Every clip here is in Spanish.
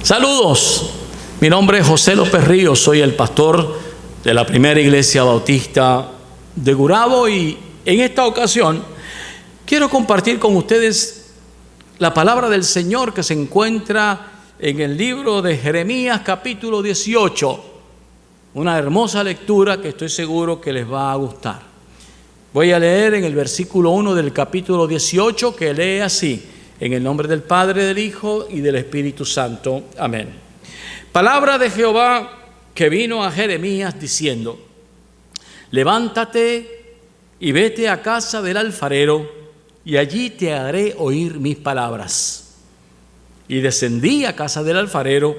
Saludos, mi nombre es José López Ríos, soy el pastor de la Primera Iglesia Bautista de Gurabo y en esta ocasión quiero compartir con ustedes la palabra del Señor que se encuentra en el libro de Jeremías capítulo 18, una hermosa lectura que estoy seguro que les va a gustar. Voy a leer en el versículo 1 del capítulo 18 que lee así: en el nombre del Padre, del Hijo y del Espíritu Santo. Amén. Palabra de Jehová que vino a Jeremías diciendo: levántate y vete a casa del alfarero, y allí te haré oír mis palabras. Y descendí a casa del alfarero,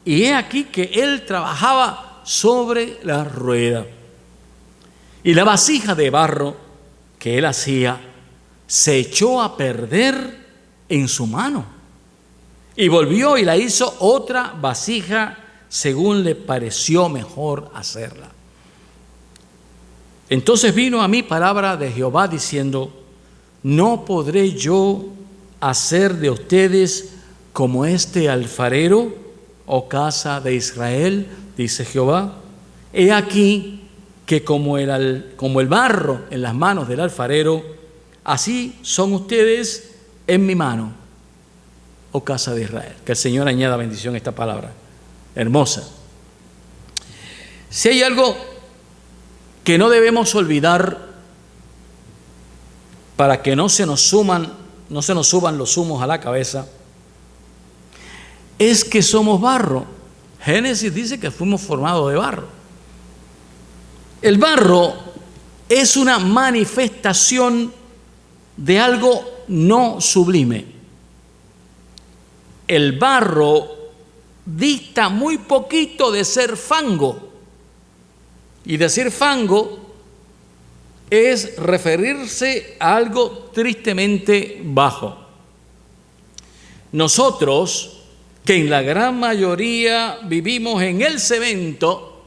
y he aquí que él trabajaba sobre la rueda. Y la vasija de barro que él hacía se echó a perder en su mano, y volvió y la hizo otra vasija según le pareció mejor hacerla. Entonces vino a mí palabra de Jehová diciendo: ¿no podré yo hacer de ustedes como este alfarero, oh casa de Israel? Dice Jehová. He aquí que como el barro en las manos del alfarero, así son ustedes en mi mano, oh casa de Israel. Que el Señor añada bendición a esta palabra hermosa. Si hay algo que no debemos olvidar para que no se nos suban los humos a la cabeza, es que somos barro. Génesis dice que fuimos formados de barro. El barro es una manifestación de algo no sublime. El barro dista muy poquito de ser fango. Y decir fango es referirse a algo tristemente bajo. Nosotros, que en la gran mayoría vivimos en el cemento,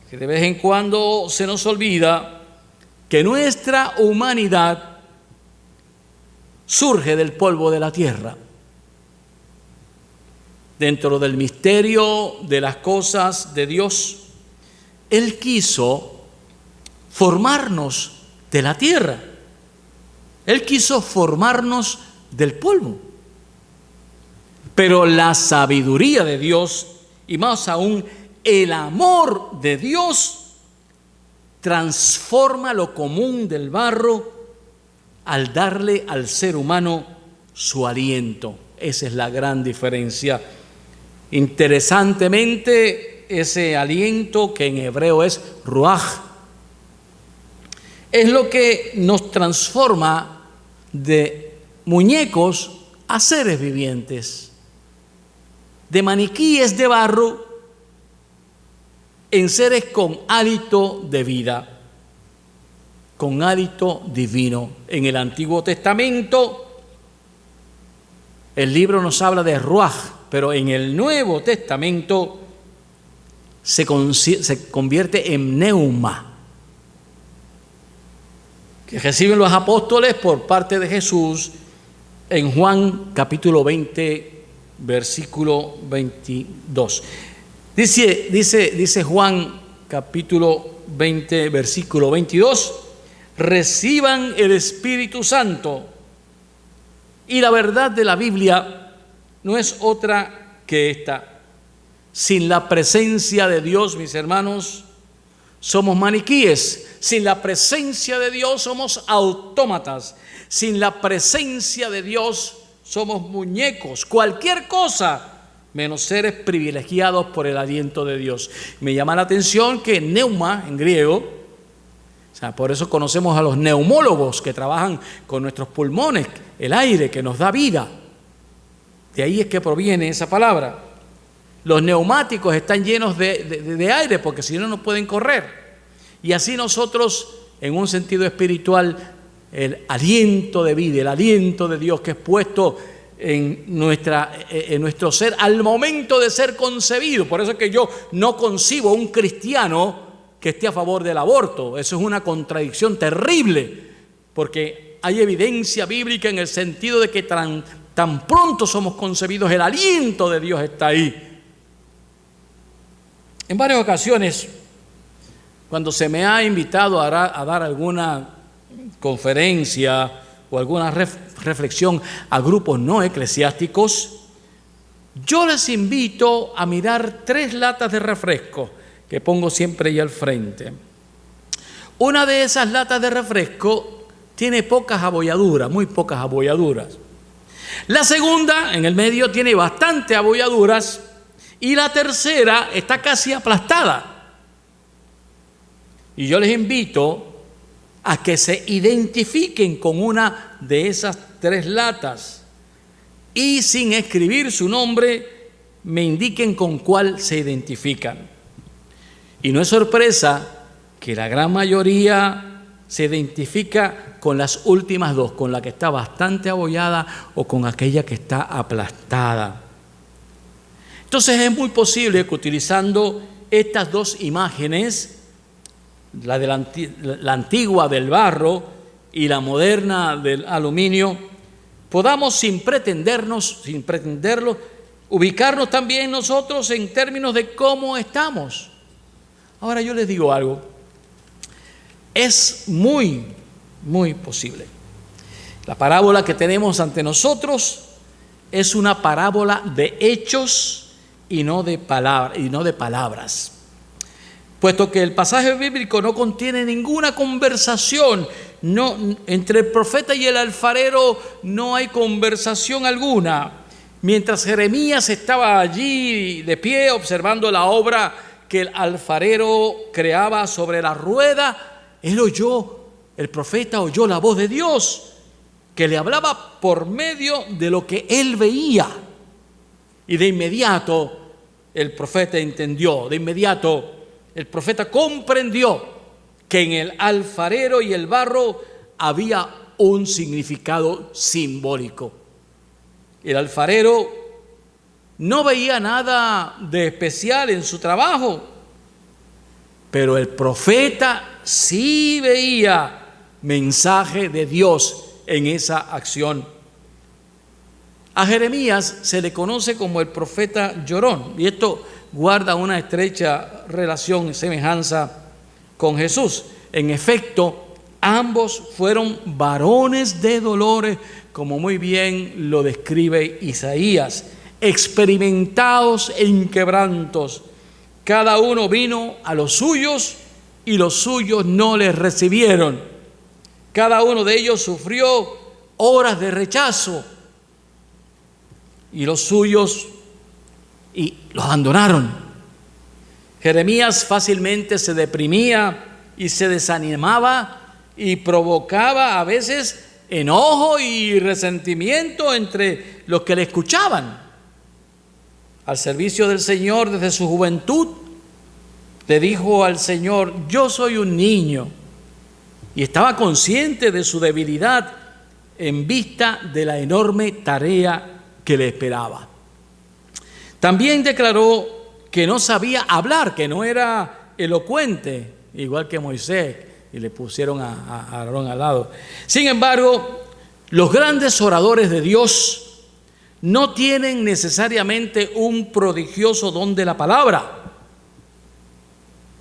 que de vez en cuando se nos olvida que nuestra humanidad surge del polvo de la tierra. Dentro del misterio de las cosas de Dios, Él quiso formarnos de la tierra. Él quiso formarnos del polvo. Pero la sabiduría de Dios, y más aún el amor de Dios, transforma lo común del barro al darle al ser humano su aliento. Esa es la gran diferencia. Interesantemente, ese aliento, que en hebreo es ruaj, es lo que nos transforma de muñecos a seres vivientes, de maniquíes de barro en seres con hálito de vida, con hálito divino. En el Antiguo Testamento el libro nos habla de ruaj, pero en el Nuevo Testamento se convierte en neuma, que reciben los apóstoles por parte de Jesús en Juan capítulo 20, versículo 22. Dice Juan capítulo 20, versículo 22: reciban el Espíritu Santo. Y la verdad de la Biblia no es otra que esta: sin la presencia de Dios, mis hermanos, somos maniquíes. Sin la presencia de Dios somos autómatas. Sin la presencia de Dios somos muñecos, cualquier cosa menos seres privilegiados por el aliento de Dios. Me llama la atención que neuma en griego, o sea, por eso conocemos a los neumólogos que trabajan con nuestros pulmones, el aire que nos da vida. De ahí es que proviene esa palabra. Los neumáticos están llenos de aire, porque si no, no pueden correr. Y así nosotros, en un sentido espiritual, el aliento de vida, el aliento de Dios que es puesto en nuestro ser al momento de ser concebido. Por eso es que yo no concibo un cristiano que esté a favor del aborto. Eso es una contradicción terrible, porque hay evidencia bíblica en el sentido de que Tan pronto somos concebidos, el aliento de Dios está ahí. En varias ocasiones, cuando se me ha invitado a dar alguna conferencia o alguna reflexión a grupos no eclesiásticos, yo les invito a mirar 3 latas de refresco que pongo siempre ahí al frente. Una de esas latas de refresco tiene pocas abolladuras, muy pocas abolladuras. La segunda, en el medio, tiene bastante abolladuras y la tercera está casi aplastada. Y yo les invito a que se identifiquen con una de esas 3 latas y sin escribir su nombre me indiquen con cuál se identifican. Y no es sorpresa que la gran mayoría se identifica con las últimas 2, con la que está bastante abollada o con aquella que está aplastada. Entonces es muy posible que utilizando estas 2 imágenes, la antigua del barro y la moderna del aluminio, podamos sin pretenderlo, ubicarnos también nosotros en términos de cómo estamos. Ahora yo les digo algo, es muy posible. La parábola que tenemos ante nosotros es una parábola de hechos y no de palabras. Puesto que el pasaje bíblico no contiene ninguna conversación, entre el profeta y el alfarero no hay conversación alguna. Mientras Jeremías estaba allí de pie observando la obra que el alfarero creaba sobre la rueda, el profeta oyó la voz de Dios que le hablaba por medio de lo que él veía. Y de inmediato el profeta entendió, de inmediato el profeta comprendió que en el alfarero y el barro había un significado simbólico. El alfarero no veía nada de especial en su trabajo, pero el profeta sí veía mensaje de Dios en esa acción. A Jeremías se le conoce como el profeta llorón, y esto guarda una estrecha relación y semejanza con Jesús. En efecto, ambos fueron varones de dolores, como muy bien lo describe Isaías, experimentados en quebrantos. Cada uno vino a los suyos y los suyos no les recibieron. Cada uno de ellos sufrió horas de rechazo y los suyos los abandonaron. Jeremías fácilmente se deprimía y se desanimaba y provocaba a veces enojo y resentimiento entre los que le escuchaban. Al servicio del Señor desde su juventud, le dijo al Señor: yo soy un niño, y estaba consciente de su debilidad en vista de la enorme tarea que le esperaba. También declaró que no sabía hablar, que no era elocuente, igual que Moisés, y le pusieron a Aarón al lado. Sin embargo, los grandes oradores de Dios no tienen necesariamente un prodigioso don de la palabra,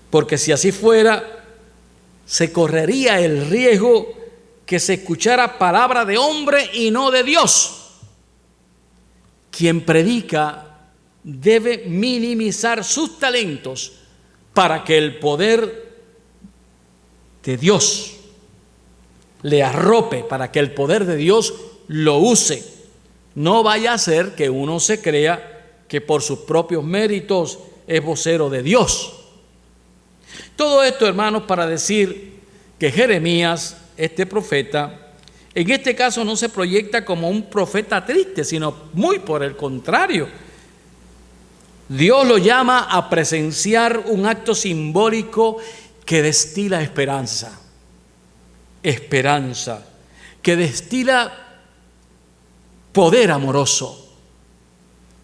porque si así fuera, se correría el riesgo que se escuchara palabra de hombre y no de Dios. Quien predica debe minimizar sus talentos para que el poder de Dios le arrope, para que el poder de Dios lo use. No vaya a ser que uno se crea que por sus propios méritos es vocero de Dios. Todo esto, hermanos, para decir que Jeremías, este profeta, en este caso no se proyecta como un profeta triste, sino muy por el contrario. Dios lo llama a presenciar un acto simbólico que destila esperanza, que destila poder amoroso,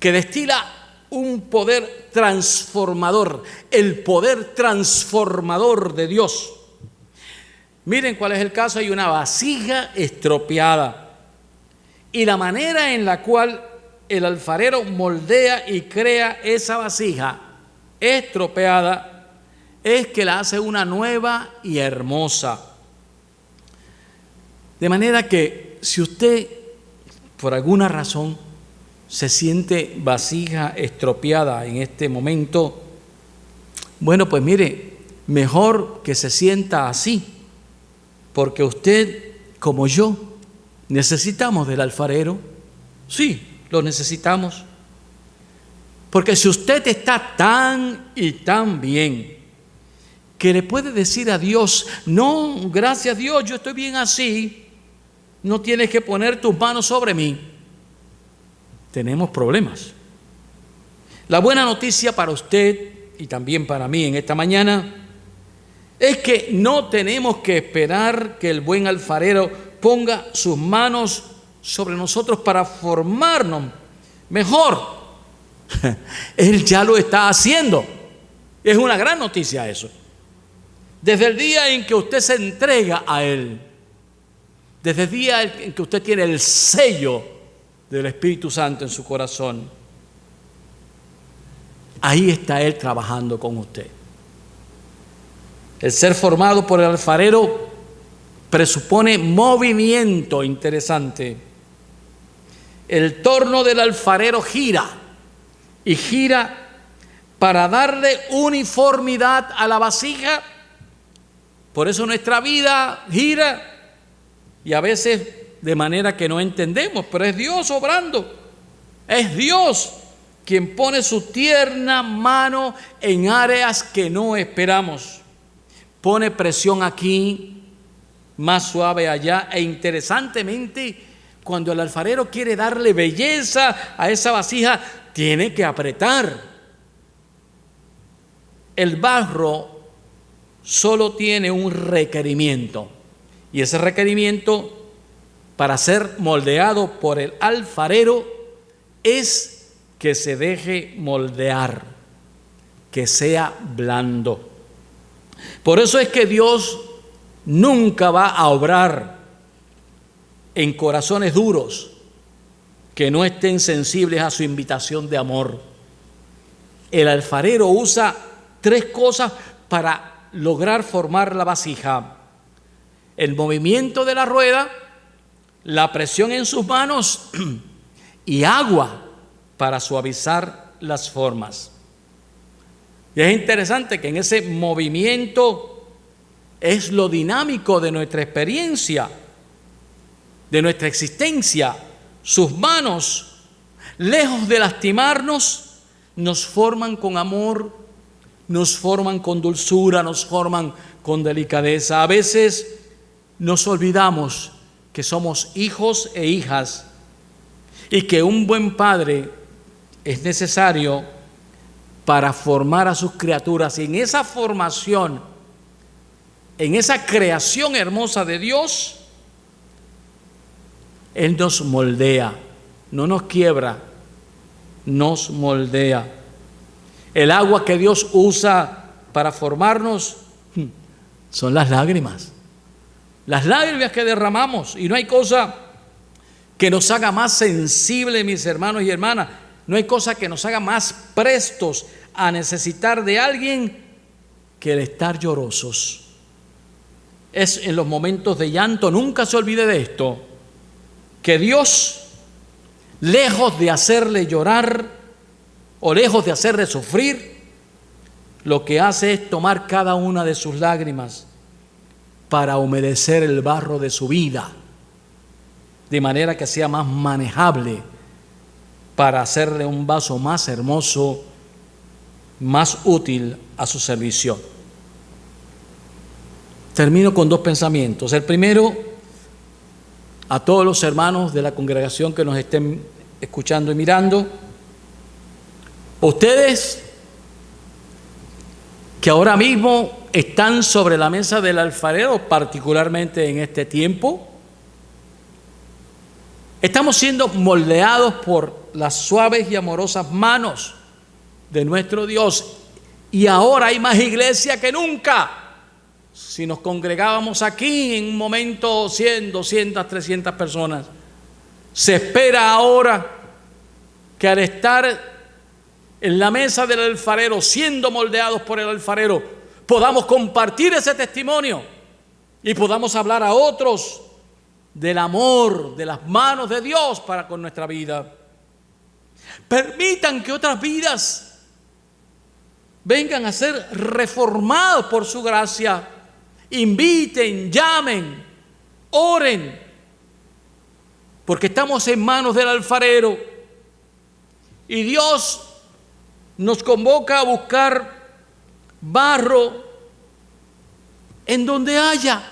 que destila un poder transformador, el poder transformador de Dios. Miren cuál es el caso: hay una vasija estropeada Y la manera en la cual el alfarero moldea y crea esa vasija estropeada es que la hace una nueva y hermosa. De manera que si usted por alguna razón se siente vasija estropeada en este momento, bueno, pues mire, mejor que se sienta así, porque usted, como yo, necesitamos del alfarero. Sí, lo necesitamos. Porque si usted está tan y tan bien que le puede decir a Dios, no, gracias a Dios, yo estoy bien así, no tienes que poner tus manos sobre mí, tenemos problemas. La buena noticia para usted y también para mí en esta mañana es que no tenemos que esperar que el buen alfarero ponga sus manos sobre nosotros para formarnos mejor. Él ya lo está haciendo. Es una gran noticia eso. Desde el día en que usted se entrega a Él, desde el día en que usted tiene el sello del Espíritu Santo en su corazón, ahí está Él trabajando con usted. El ser formado por el alfarero presupone movimiento. Interesante. El torno del alfarero gira y gira para darle uniformidad a la vasija. Por eso nuestra vida gira y a veces de manera que no entendemos, pero es Dios obrando. Es Dios quien pone su tierna mano en áreas que no esperamos. Pone presión aquí, más suave allá, e interesantemente, cuando el alfarero quiere darle belleza a esa vasija, tiene que apretar. El barro solo tiene un requerimiento, y ese requerimiento para ser moldeado por el alfarero es que se deje moldear, que sea blando. Por eso es que Dios nunca va a obrar en corazones duros que no estén sensibles a su invitación de amor. El alfarero usa 3 cosas para lograr formar la vasija: el movimiento de la rueda, la presión en sus manos y agua para suavizar las formas. Y es interesante que en ese movimiento es lo dinámico de nuestra experiencia, de nuestra existencia. Sus manos, lejos de lastimarnos, nos forman con amor, nos forman con dulzura, nos forman con delicadeza. A veces nos olvidamos que somos hijos e hijas y que un buen padre es necesario para formar a sus criaturas. Y en esa formación, en esa creación hermosa de Dios, Él nos moldea, no nos quiebra, nos moldea. El agua que Dios usa para formarnos son las lágrimas que derramamos. Y no hay cosa que nos haga más sensibles, mis hermanos y hermanas. No hay cosa que nos haga más prestos a necesitar de alguien que el estar llorosos. Es en los momentos de llanto, nunca se olvide de esto, que Dios, lejos de hacerle llorar o lejos de hacerle sufrir, lo que hace es tomar cada una de sus lágrimas para humedecer el barro de su vida, de manera que sea más manejable, para hacerle un vaso más hermoso, más útil a su servicio. Termino con 2 pensamientos. El primero, a todos los hermanos de la congregación que nos estén escuchando y mirando, ustedes que ahora mismo están sobre la mesa del alfarero, particularmente en este tiempo, estamos siendo moldeados por las suaves y amorosas manos de nuestro Dios. Y ahora hay más iglesia que nunca. Si nos congregábamos aquí en un momento 100, 200, 300 personas, Se espera ahora que al estar en la mesa del alfarero, siendo moldeados por el alfarero, podamos compartir ese testimonio y podamos hablar a otros del amor, de las manos de Dios para con nuestra vida. Permitan que otras vidas vengan a ser reformadas por su gracia. Inviten, llamen, oren, porque estamos en manos del alfarero y Dios nos convoca a buscar barro en donde haya.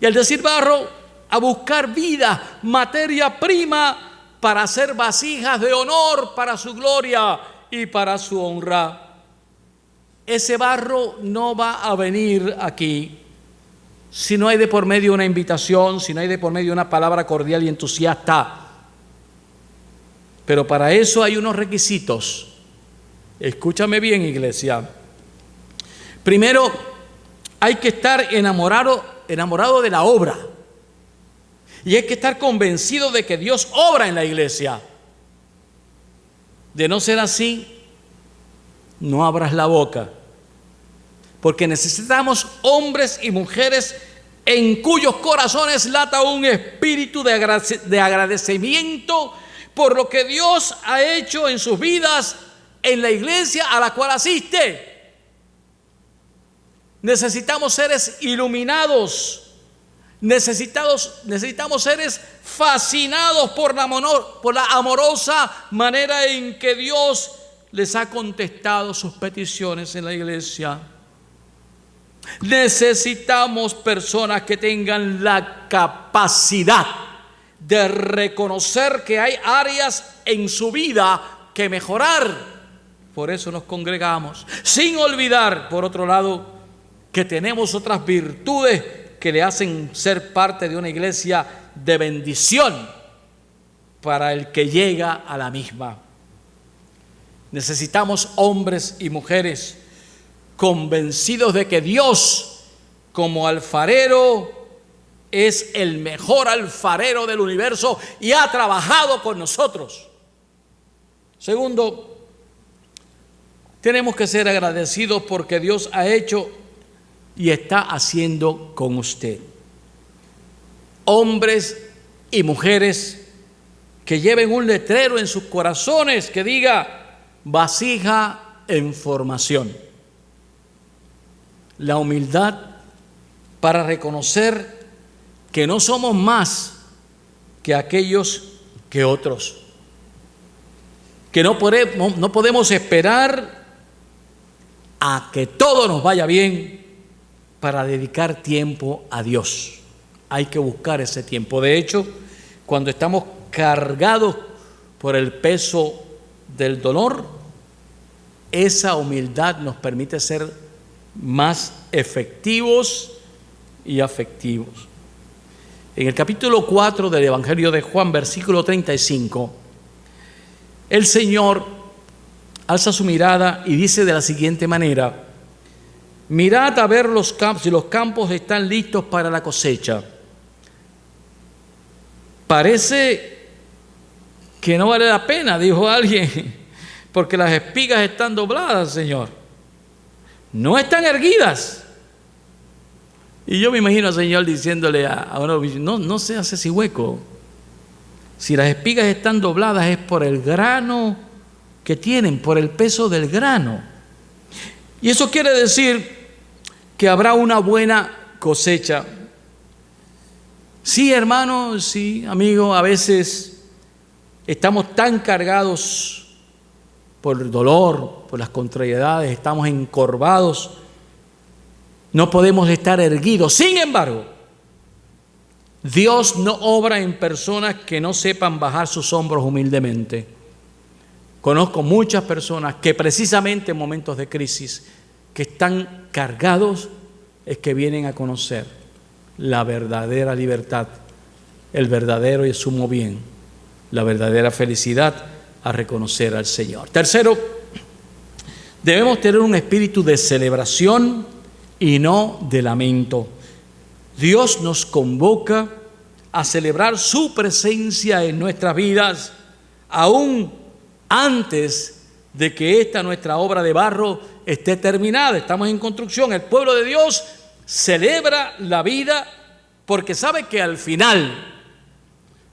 Y al decir barro, a buscar vida, materia prima para hacer vasijas de honor para su gloria y para su honra. Ese barro no va a venir aquí si no hay de por medio una invitación, si no hay de por medio una palabra cordial y entusiasta. Pero para eso hay unos requisitos. Escúchame bien, iglesia. Primero, hay que estar enamorado de la obra. Y hay que estar convencido de que Dios obra en la iglesia. De no ser así, no abras la boca. Porque necesitamos hombres y mujeres en cuyos corazones lata un espíritu de agradecimiento por lo que Dios ha hecho en sus vidas, en la iglesia a la cual asiste. Necesitamos seres iluminados. Necesitamos seres fascinados por la amorosa manera en que Dios les ha contestado sus peticiones en la iglesia. Necesitamos personas que tengan la capacidad de reconocer que hay áreas en su vida que mejorar. Por eso nos congregamos, sin olvidar, por otro lado, que tenemos otras virtudes que le hacen ser parte de una iglesia de bendición para el que llega a la misma. Necesitamos hombres y mujeres convencidos de que Dios, como alfarero, es el mejor alfarero del universo y ha trabajado con nosotros. Segundo, tenemos que ser agradecidos porque Dios ha hecho y está haciendo con usted. Hombres y mujeres que lleven un letrero en sus corazones que diga vasija en formación. La humildad para reconocer que no somos más que aquellos que otros. Que no podemos esperar a que todo nos vaya bien para dedicar tiempo a Dios. Hay que buscar ese tiempo. De hecho, cuando estamos cargados por el peso del dolor, esa humildad nos permite ser más efectivos y afectivos. En el capítulo 4 del Evangelio de Juan, versículo 35, el Señor alza su mirada y dice de la siguiente manera: mirad a ver los campos, si los campos están listos para la cosecha. Parece que no vale la pena, dijo alguien, porque las espigas están dobladas, Señor. No están erguidas. Y yo me imagino al Señor diciéndole a uno, no seas ese hueco. Si las espigas están dobladas es por el grano que tienen, por el peso del grano. Y eso quiere decir que habrá una buena cosecha. Sí, hermano, sí, amigo, a veces estamos tan cargados por el dolor, por las contrariedades, estamos encorvados, no podemos estar erguidos. Sin embargo, Dios no obra en personas que no sepan bajar sus hombros humildemente. Conozco muchas personas que precisamente en momentos de crisis, que están cargados, es que vienen a conocer la verdadera libertad, el verdadero y sumo bien, la verdadera felicidad, a reconocer al Señor. Tercero, debemos tener un espíritu de celebración y no de lamento. Dios nos convoca a celebrar su presencia en nuestras vidas, aún antes de que esta nuestra obra de barro esté terminada. Estamos en construcción. El pueblo de Dios celebra la vida porque sabe que al final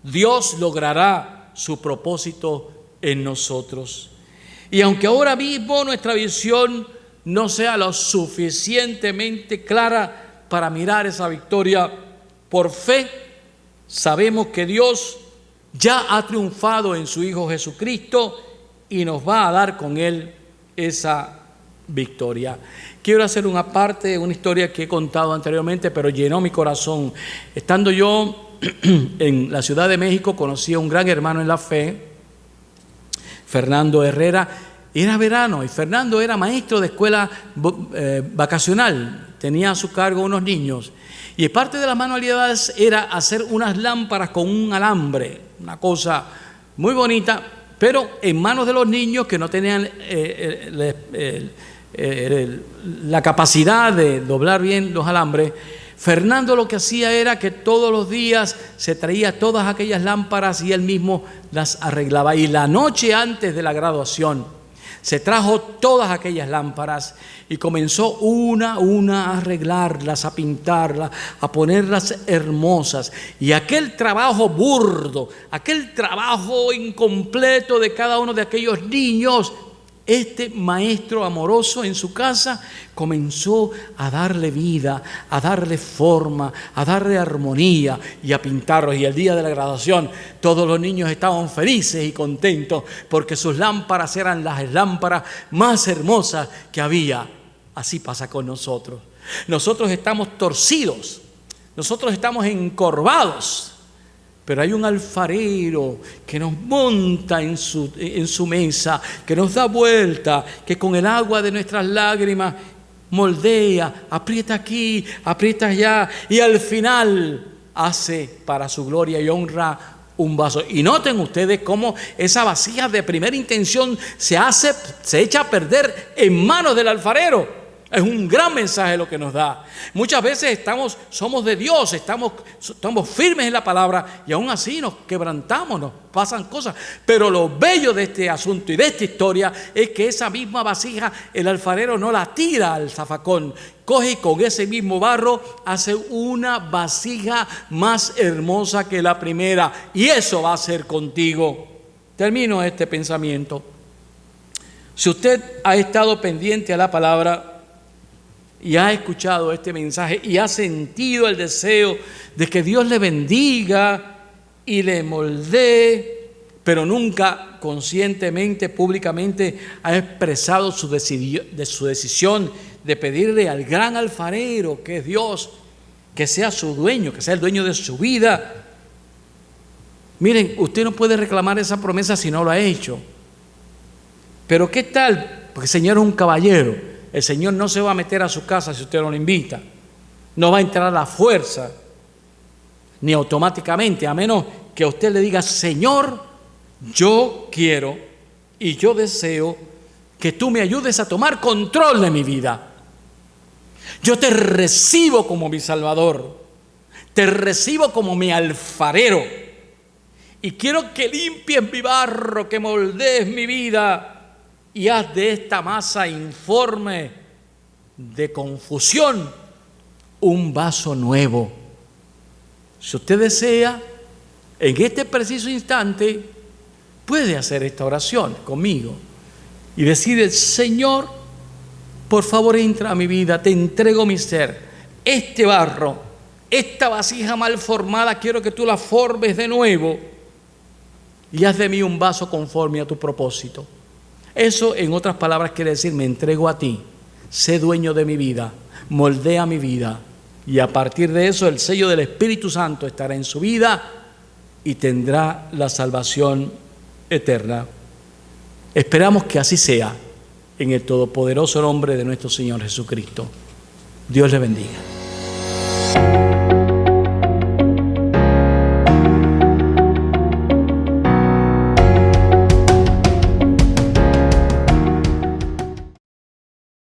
Dios logrará su propósito en nosotros. Y aunque ahora mismo nuestra visión no sea lo suficientemente clara para mirar esa victoria, por fe sabemos que Dios ya ha triunfado en su Hijo Jesucristo y nos va a dar con Él esa victoria. Quiero hacer una parte, una historia que he contado anteriormente, pero llenó mi corazón. Estando yo en la Ciudad de México, conocí a un gran hermano en la fe, Fernando Herrera. Era verano y Fernando era maestro de escuela vacacional, tenía a su cargo unos niños. Y parte de las manualidades era hacer unas lámparas con un alambre, una cosa muy bonita, pero en manos de los niños que no tenían la capacidad de doblar bien los alambres. Fernando lo que hacía era que todos los días se traía todas aquellas lámparas y él mismo las arreglaba. Y la noche antes de la graduación se trajo todas aquellas lámparas y comenzó una a arreglarlas, a pintarlas, a ponerlas hermosas. Y aquel trabajo burdo, aquel trabajo incompleto de cada uno de aquellos niños, este maestro amoroso en su casa comenzó a darle vida, a darle forma, a darle armonía y a pintarlos. Y el día de la graduación todos los niños estaban felices y contentos porque sus lámparas eran las lámparas más hermosas que había. Así pasa con nosotros. Nosotros estamos torcidos, nosotros estamos encorvados, pero hay un alfarero que nos monta en su mesa, que nos da vuelta, que con el agua de nuestras lágrimas moldea, aprieta aquí, aprieta allá, y al final hace para su gloria y honra un vaso. Y noten ustedes cómo esa vasija de primera intención se echa a perder en manos del alfarero. Es un gran mensaje lo que nos da. Muchas veces somos de Dios, estamos firmes en la palabra y aún así nos quebrantamos, nos pasan cosas. Pero lo bello de este asunto y de esta historia es que esa misma vasija el alfarero no la tira al zafacón. Coge y con ese mismo barro hace una vasija más hermosa que la primera. Y eso va a ser contigo. Termino este pensamiento. Si usted ha estado pendiente a la palabra y ha escuchado este mensaje y ha sentido el deseo de que Dios le bendiga y le moldee, pero nunca conscientemente, públicamente ha expresado su decisión de pedirle al gran alfarero, que es Dios, que sea su dueño, que sea el dueño de su vida. Miren, usted no puede reclamar esa promesa si no lo ha hecho. Pero ¿qué tal? Porque el Señor es un caballero. El Señor no se va a meter a su casa si usted no lo invita. No va a entrar a la fuerza, ni automáticamente, a menos que a usted le diga: Señor, yo quiero y yo deseo que tú me ayudes a tomar control de mi vida. Yo te recibo como mi Salvador, te recibo como mi alfarero y quiero que limpies mi barro, que moldees mi vida y haz de esta masa informe de confusión un vaso nuevo. Si usted desea, en este preciso instante, puede hacer esta oración conmigo y decir: Señor, por favor entra a mi vida, te entrego mi ser, este barro, esta vasija mal formada, quiero que tú la formes de nuevo y haz de mí un vaso conforme a tu propósito. Eso, en otras palabras, quiere decir: me entrego a ti, sé dueño de mi vida, moldea mi vida, y a partir de eso el sello del Espíritu Santo estará en su vida y tendrá la salvación eterna. Esperamos que así sea, en el todopoderoso nombre de nuestro Señor Jesucristo. Dios le bendiga.